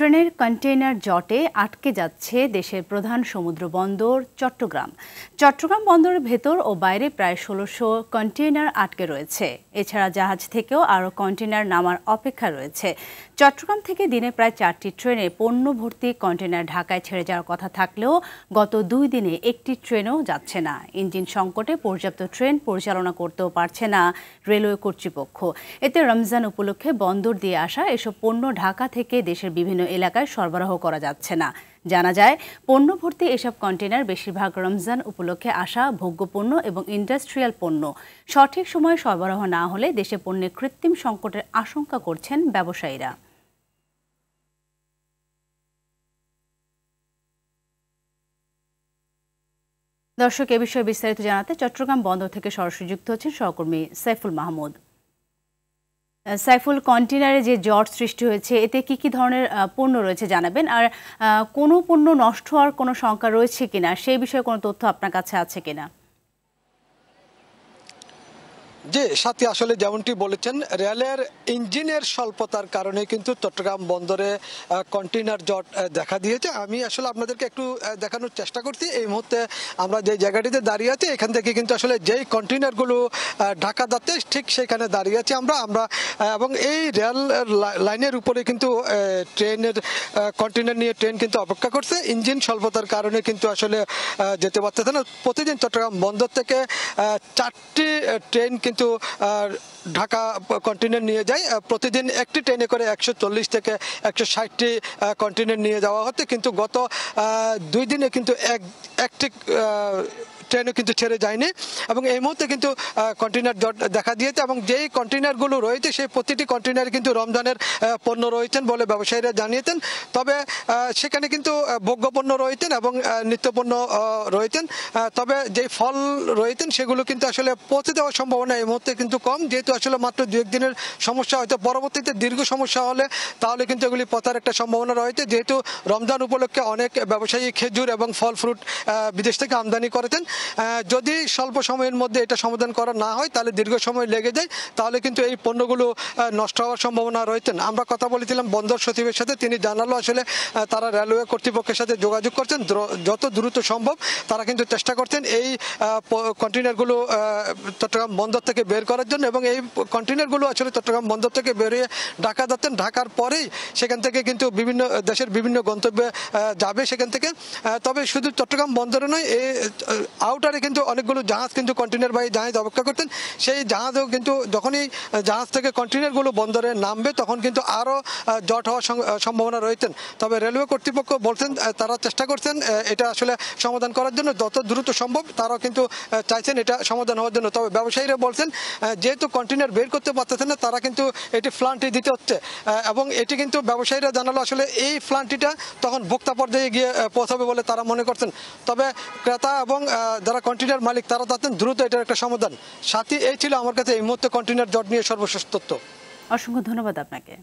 ট্রেনের কন্টেইনার জটে আটকে যাচ্ছে দেশের প্রধান সমুদ্র বন্দর চট্টগ্রাম। চট্টগ্রাম বন্দরের ভেতর ও বাইরে প্রায় ১৬০০ কন্টেইনার আটকে রয়েছে। এছাড়া জাহাজ থেকেও আরও কন্টেইনার নামার অপেক্ষা রয়েছে। চট্টগ্রাম থেকে দিনে প্রায় ৪টি ট্রেনে পণ্য ভর্তি কন্টেইনার ঢাকায় ছেড়ে যাওয়ার কথা থাকলেও গত ২ দিনে একটি ট্রেনও যাচ্ছে না। ইঞ্জিন সংকটে পর্যাপ্ত ট্রেন পরিচালনা করতেও পারছে না রেলওয়ে কর্তৃপক্ষ। এতে রমজান উপলক্ষে বন্দর দিয়ে আসা এসব পণ্য ঢাকা থেকে দেশের বিভিন্ন এলাকায় সরবরাহ করা যাচ্ছে না। জানা যায়, পণ্য ভর্তি এসব কন্টেইনার বেশিরভাগ রমজান উপলক্ষে আসা ভোগ্যপণ্য এবং ইন্ডাস্ট্রিয়াল পণ্য। সঠিক সময়ে সরবরাহ না হলে দেশে পণ্যের কৃত্রিম সংকটের আশঙ্কা করছেন ব্যবসায়ীরা। দর্শক, এ বিষয়ে বিস্তারিত জানাতে চট্টগ্রাম বন্দর থেকে সরাসরি যুক্ত হচ্ছেন সহকর্মী সাইফুল মাহমুদ। সাইফুল, কন্টেইনারে যে জট সৃষ্টি হয়েছে এতে কি ধরনের পণ্য রয়েছে জানাবেন, আর কোনো পণ্য নষ্ট হওয়ার কোনো শঙ্কা রয়েছে কিনা সেই বিষয়ে কোনো তথ্য আপনার কাছে আছে কিনা? জি সাথী, আসলে যেমনটি বলেছেন, রেলের ইঞ্জিনের স্বল্পতার কারণে কিন্তু চট্টগ্রাম বন্দরে কন্টেইনার জট দেখা দিয়েছে। আমি আসলে আপনাদেরকে একটু দেখানোর চেষ্টা করছি। এই মুহূর্তে আমরা যে জায়গাটিতে দাঁড়িয়ে আছি এখান থেকে কিন্তু আসলে যেই কন্টেইনারগুলো ঢাকা যাচ্ছে ঠিক সেখানে দাঁড়িয়ে আছি আমরা এবং এই রেল লাইনের উপরে কিন্তু ট্রেনের কন্টেইনার নিয়ে ট্রেন কিন্তু অপেক্ষা করছে। ইঞ্জিন স্বল্পতার কারণে কিন্তু আসলে যেতে পারতেছে না। প্রতিদিন চট্টগ্রাম বন্দর থেকে 4টি ট্রেন কিন্তু ঢাকা কন্টেইনার নিয়ে যায়। প্রতিদিন একটি ট্রেনে করে 140 থেকে 160টি কন্টেইনার নিয়ে যাওয়া হচ্ছে, কিন্তু গত 2 দিনে কিন্তু একটি ট্রেনও কিন্তু ছেড়ে যায়নি এবং এই মুহূর্তে কিন্তু কন্টেইনার জট দেখা দিয়েছে এবং যেই কন্টেইনারগুলো রয়েছে সেই প্রতিটি কন্টেইনারে কিন্তু রমজানের পণ্য রয়েছেন বলে ব্যবসায়ীরা জানিয়েছেন। তবে সেখানে কিন্তু ভোগ্যপণ্য রয়েছেন এবং নিত্যপণ্য রয়েছেন। তবে যেই ফল রয়েছেন সেগুলো কিন্তু আসলে পৌঁছে দেওয়ার সম্ভাবনা এই মুহূর্তে কিন্তু কম, যেহেতু আসলে মাত্র 2-1 দিনের সমস্যা, হয়তো পরবর্তীতে দীর্ঘ সমস্যা হলে তাহলে কিন্তু এগুলি পচার একটা সম্ভাবনা রয়েছে। যেহেতু রমজান উপলক্ষে অনেক ব্যবসায়ী খেজুর এবং ফল ফ্রুট বিদেশ থেকে আমদানি করেছেন। যদি স্বল্প সময়ের মধ্যে এটা সমাধান করা না হয় তাহলে দীর্ঘ সময় লেগে যায়, তাহলে কিন্তু এই পণ্যগুলো নষ্ট হওয়ার সম্ভাবনা রয়েছে। আমরা কথা বলেছিলাম বন্দর সচিবের সাথে, তিনি জানালো আসলে তারা রেলওয়ে কর্তৃপক্ষের সাথে যোগাযোগ করছেন, যত দ্রুত সম্ভব তারা কিন্তু চেষ্টা করছেন এই কন্টেইনারগুলো চট্টগ্রাম বন্দর থেকে বের করার জন্য এবং এই কন্টেইনারগুলো আসলে চট্টগ্রাম বন্দর থেকে বেরিয়ে ঢাকা যাচ্ছেন। ঢাকার পরেই সেখান থেকে কিন্তু বিভিন্ন দেশের বিভিন্ন গন্তব্যে যাবে সেখান থেকে। তবে শুধু চট্টগ্রাম বন্দরে নয়, এই আউটারে কিন্তু অনেকগুলো জাহাজ কিন্তু কন্টেইনার বাহী জাহাজ অপেক্ষা করতেন। সেই জাহাজও কিন্তু যখনই জাহাজ থেকে কন্টেইনারগুলো বন্দরে নামবে তখন কিন্তু আরও জট হওয়ার সম্ভাবনা রয়েছেন। তবে রেলওয়ে কর্তৃপক্ষ বলছেন তারা চেষ্টা করছেন এটা আসলে সমাধান করার জন্য, যত দ্রুত সম্ভব তারাও কিন্তু চাইছেন এটা সমাধান হওয়ার জন্য। তবে ব্যবসায়ীরা বলছেন যেহেতু কন্টেইনার বের করতে পারতেছেন না, তারা কিন্তু এটি ফ্লান্টি দিতে হচ্ছে এবং এটি কিন্তু ব্যবসায়ীরা জানালো আসলে এই ফ্লান্টিটা তখন ভোক্তা পর্যায়ে গিয়ে পৌঁছাবে বলে তারা মনে করছেন। তবে ক্রেতা এবং যারা কন্টেইনার মালিক তারা চাচ্ছেন দ্রুত এটার একটা সমাধান। সাথী, এই ছিল আমার কাছে এই মুহূর্তে কন্টেইনার জট নিয়ে সর্বশেষ তথ্য। অসংখ্য ধন্যবাদ আপনাকে।